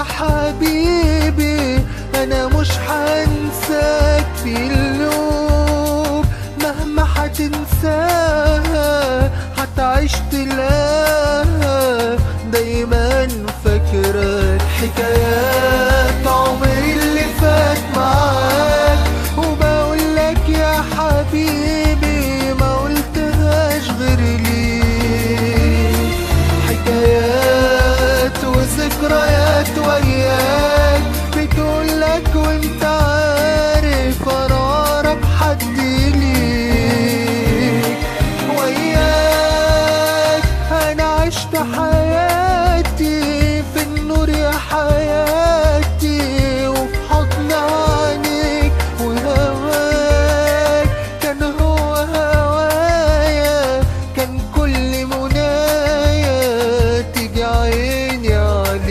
حبيبي انا مش هنساك في اللوم، مهما هتنساها هتعيش تلاقيها دايما فاكرة حكايات عمري اللي فات معاك. وبقولك يا حبيبي ما قلتهاش غير ليك، حكايات وذكريات وياك بتقولك وانت عارف انا اقرب حد ليك. وياك انا عشت حياتي في النور يا حياتي، وفي حضن عينيك وهواك كان هو هوايا، كان كل منايا تيجي عيني عليك.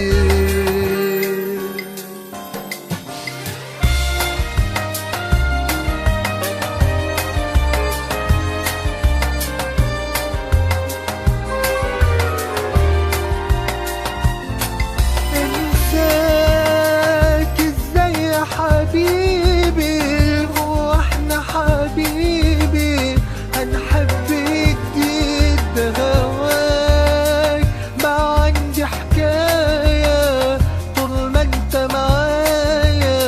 انساك ازاي يا حبيبي، هو احنا حبيبي هنحب جديد ده هواك. بقى عندي حكاية طول ما انت معايا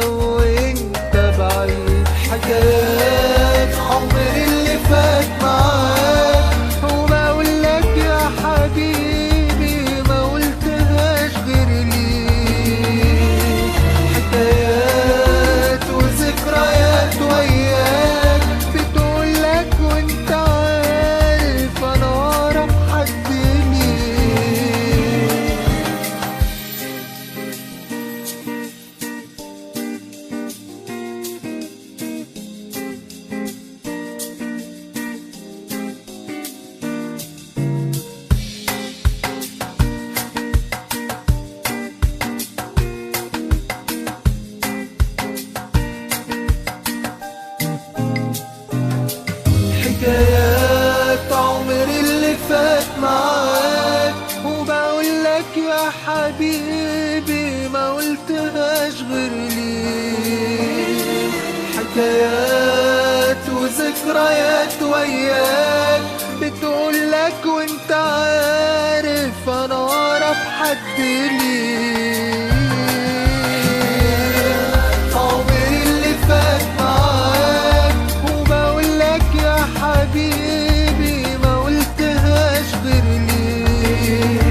وانت بعيد، حكايات عمري اللي فات معاك. وبقولك يا حبيبي ما قلتهاش غير ليك، حكايات وذكريات وياك بتقولك وانت عارف انا اقرب حد ليك. حكايات عمري اللي فات معاك. وبقولك يا حبيبي ما قلتهاش غير ليك، حكايات وذكريات وياك بتقولك وانت عارف انا اقرب حد ليك. عمري اللي فات معاك. وبقولك يا حبيبي ما قلتهاش غير ليك،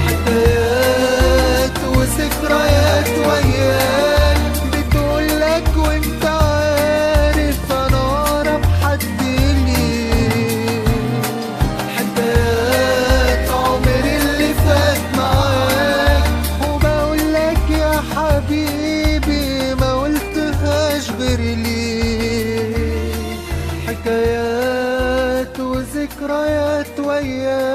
حكايات وذكريات وياك بتقولك وانت عارف انا اقرب حد ليك، حكايات عمري اللي فات معاك. وبقولك يا حبيبي ما قلتهاش غير ليك، حكايات وذكريات وياك